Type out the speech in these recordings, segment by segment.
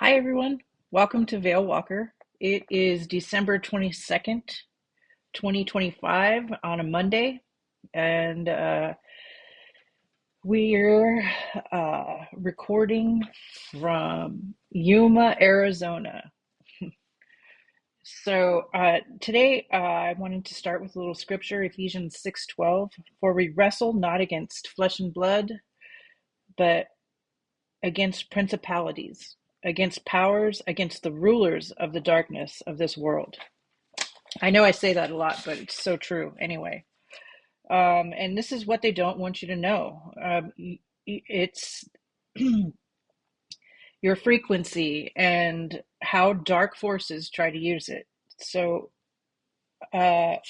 Hi, everyone. Welcome to Vale Walker. It is December 22nd, 2025 on a Monday, and we're recording from Yuma, Arizona. Today I wanted to start with a little scripture, Ephesians 6:12. For we wrestle not against flesh and blood, but against principalities, against powers, against the rulers of the darkness of this world. I know I say that a lot, but it's so true anyway. And this is what they don't want you to know. It's your frequency and how dark forces try to use it. So, I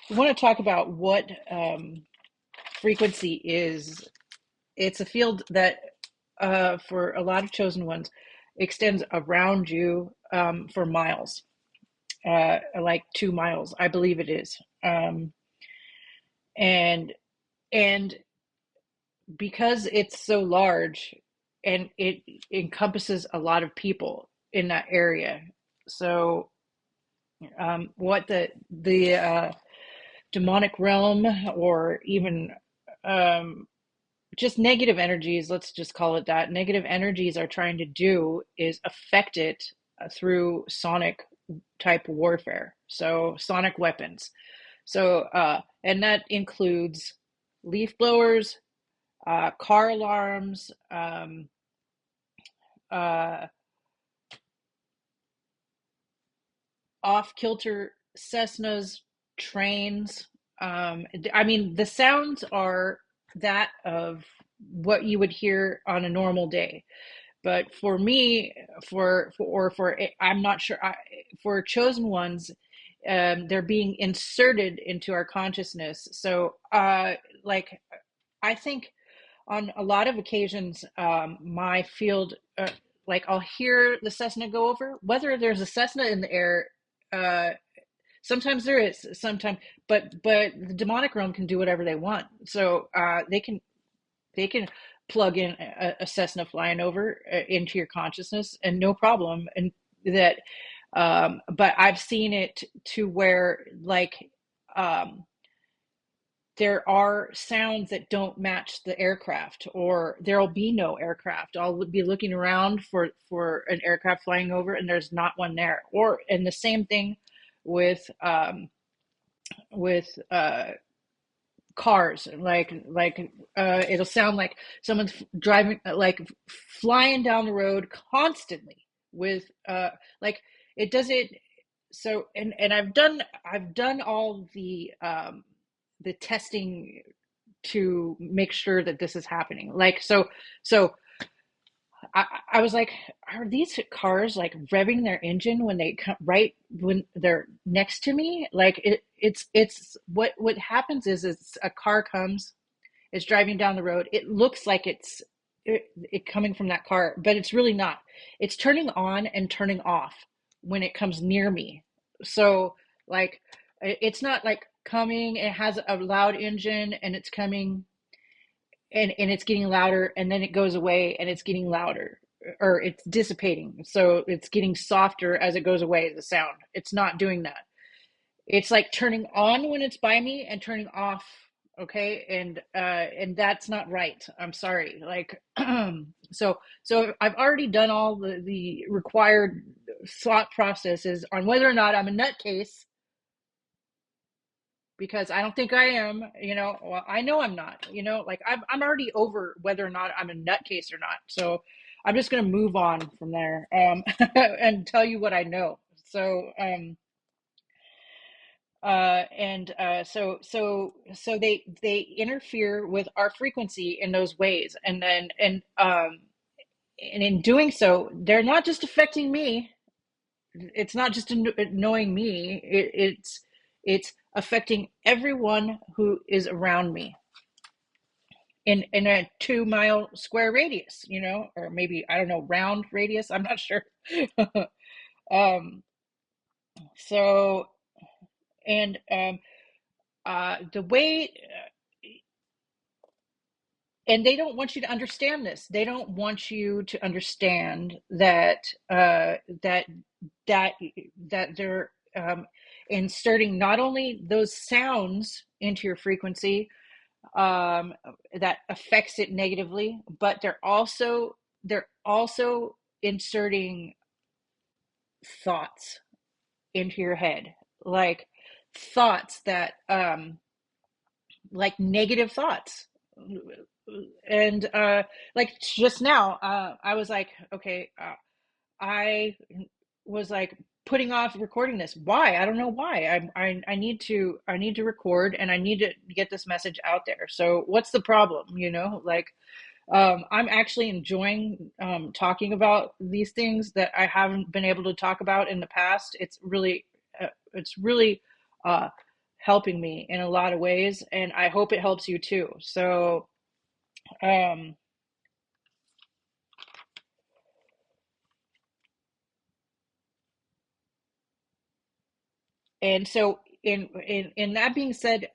want to talk about what frequency is. It's a field that, for a lot of chosen ones, extends around you for miles, like 2 miles, I believe it is. And and because it's so large and it encompasses a lot of people in that area. So what the demonic realm, or even um, just negative energies, let's just call it that, negative energies are trying to do is affect it through sonic type warfare, so sonic weapons. So and that includes leaf blowers, car alarms, uh, off kilter Cessnas, trains. I mean, the sounds are that of what you would hear on a normal day. But for me, for I'm not sure, for chosen ones, they're being inserted into our consciousness. So, like, I think on a lot of occasions, my field, like I'll hear the Cessna go over, whether there's a Cessna in the air. Uh, Sometimes there is, sometimes, but the demonic realm can do whatever they want. So they can plug in a Cessna flying over into your consciousness and no problem. And that, but I've seen it to where, like, um, there are sounds that don't match the aircraft, or there'll be no aircraft. I'll be looking around for an aircraft flying over and there's not one there. Or, and the same thing with with cars, it'll sound like someone's driving, like flying down the road constantly with like it does it. So, and I've done all the testing to make sure that this is happening. Like, so I was like, are these cars like revving their engine when they come right when they're next to me? Like, it's what happens is it's a car comes, it's driving down the road. It looks like it coming from that car, but it's really not. It's turning on and turning off when it comes near me. So, like, it's not like coming. It has a loud engine and it's coming, and it's getting louder, and then it goes away and it's getting louder, or it's dissipating, so it's getting softer as it goes away, the sound. It's not doing that. It's like turning on when it's by me and turning off. Okay, and that's not right. I'm sorry. Like, so I've already done all the required thought processes on whether or not I'm a nutcase, because I don't think I am. Well, I know I'm not. Like, I'm already over whether or not I'm a nutcase or not. So I'm just gonna move on from there, and tell you what I know. So, so they interfere with our frequency in those ways, and in doing so, they're not just affecting me. It's not just annoying me. It's affecting everyone who is around me in a 2 mile square radius, or maybe, I don't know, round radius. I'm not sure. um, so, and the way and they don't want you to understand this. They don't want you to understand that that that they're inserting not only those sounds into your frequency, um, that affects it negatively, but they're also inserting thoughts into your head, like thoughts that like negative thoughts. And like just now, I was like, okay, I was like putting off recording this. Why? I don't know why. I need to record, and I need to get this message out there. So what's the problem? Like, I'm actually enjoying talking about these things that I haven't been able to talk about in the past. It's really uh, helping me in a lot of ways, and I hope it helps you too. So, um, and so in that being said,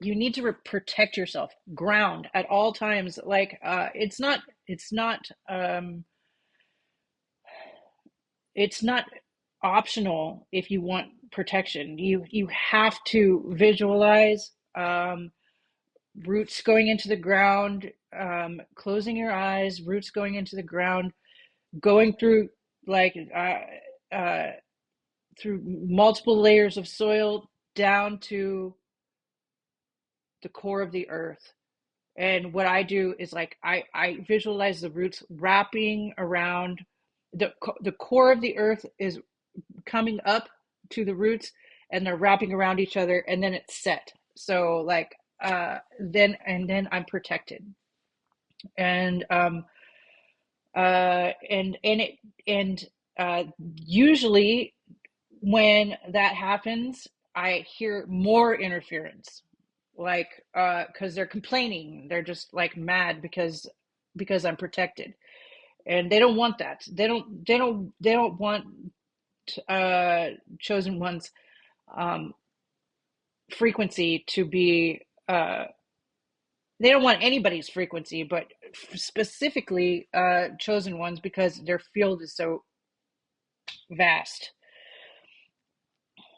you need to protect yourself, ground at all times. Like, it's not optional. If you want protection, you have to visualize, roots going into the ground, closing your eyes, roots going into the ground, going through, like, through multiple layers of soil down to the core of the earth. And what I do is, like, I visualize the roots wrapping around the core of the earth, is coming up to the roots, and they're wrapping around each other, and then it's set. So, like, then I'm protected. And and it and usually when that happens, I hear more interference, like, because they're complaining. They're just like mad because I'm protected, and they don't want that. They don't want chosen ones, um, frequency to be. They don't want anybody's frequency, but specifically chosen ones, because their field is so vast.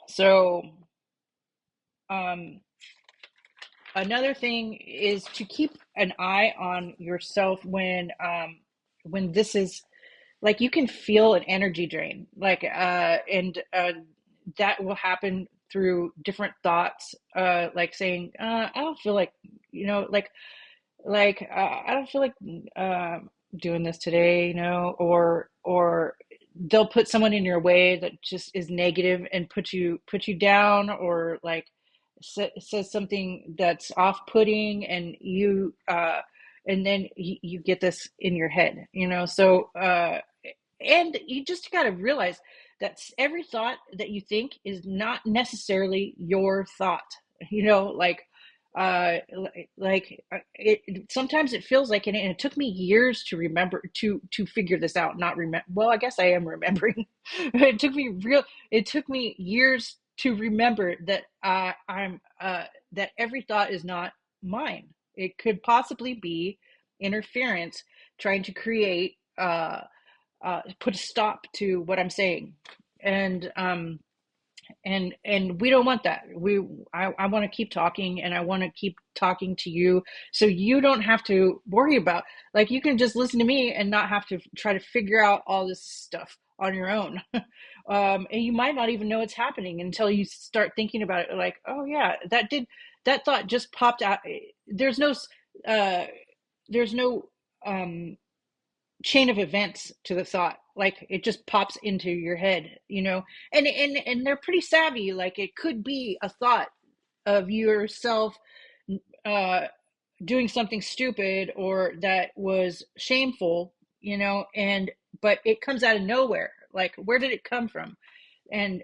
So, um, another thing is to keep an eye on yourself when this is, like, you can feel an energy drain, like, and that will happen through different thoughts, like saying, I don't feel like, I don't feel like doing this today, or they'll put someone in your way that just is negative and put you down, or like says something that's off-putting, and then you get this in your head, so, and you just got to realize that every thought that you think is not necessarily your thought. Like, it sometimes it feels like, and it took me years to remember, to figure this out. Not remember, well, I guess I am remembering. It took me years to remember that, that every thought is not mine. It could possibly be interference trying to create, put a stop to what I'm saying. And um and and we don't want that. I want to keep talking, and I want to keep talking to you, so you don't have to worry about, like, you can just listen to me and not have to try to figure out all this stuff on your own. And you might not even know it's happening until you start thinking about it, like, oh yeah, that thought just popped out. There's no um chain of events to the thought, like it just pops into your head, and they're pretty savvy. Like, it could be a thought of yourself uh doing something stupid or that was shameful, and but it comes out of nowhere. Like, where did it come from? And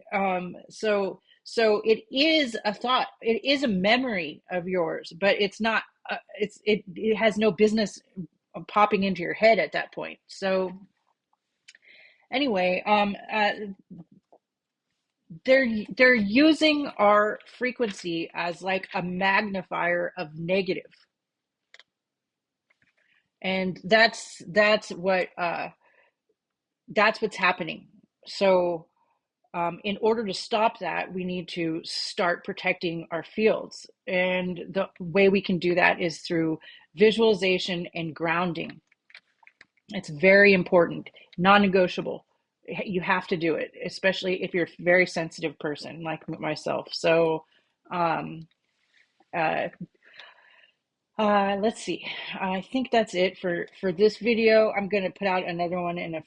so it is a thought, it is a memory of yours, but it's not, it has no business popping into your head at that point. So anyway, they're using our frequency as like a magnifier of negative. And that's what's happening. So in order to stop that, we need to start protecting our fields. And the way we can do that is through visualization and grounding. It's very important, non-negotiable. You have to do it, especially if you're a very sensitive person like myself. So um, uh, let's see. I think that's it for this video. I'm gonna put out another one in a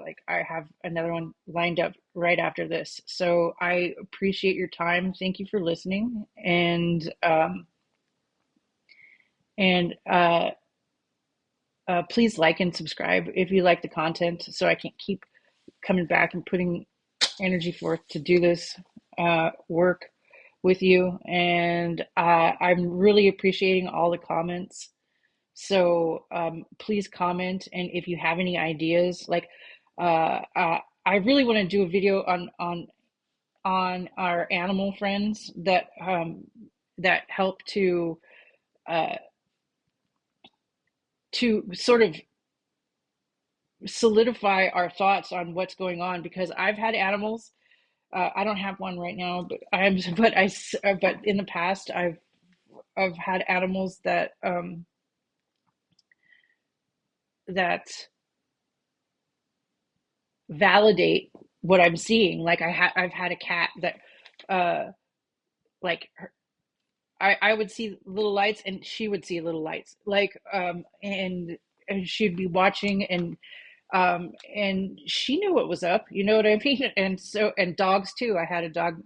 like I have another one lined up right after this. So I appreciate your time. Thank you for listening, and please like and subscribe if you like the content, so I can keep coming back and putting energy forth to do this work with you. And I'm really appreciating all the comments. So please comment, and if you have any ideas, like I really want to do a video on our animal friends that help uh, to sort of solidify our thoughts on what's going on, because I've had animals. I don't have one right now, but in the past I've had animals that validate what I'm seeing. Like I've had a cat that uh like her, I would see little lights and she would see little lights. And she'd be watching, and she knew what was up, you know what I mean? And dogs too. I had a dog.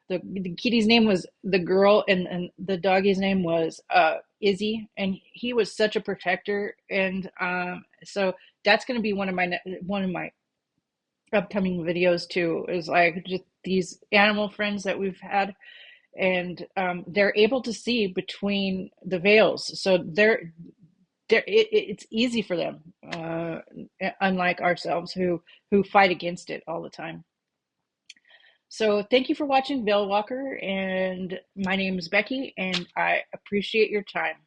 The kitty's name was the girl, and the doggy's name was Izzy, and he was such a protector. And so that's going to be one of my upcoming videos too, is like just these animal friends that we've had, and they're able to see between the veils, so it's easy for them, unlike ourselves who fight against it all the time. So thank you for watching Veil Walker, and my name is Becky, and I appreciate your time.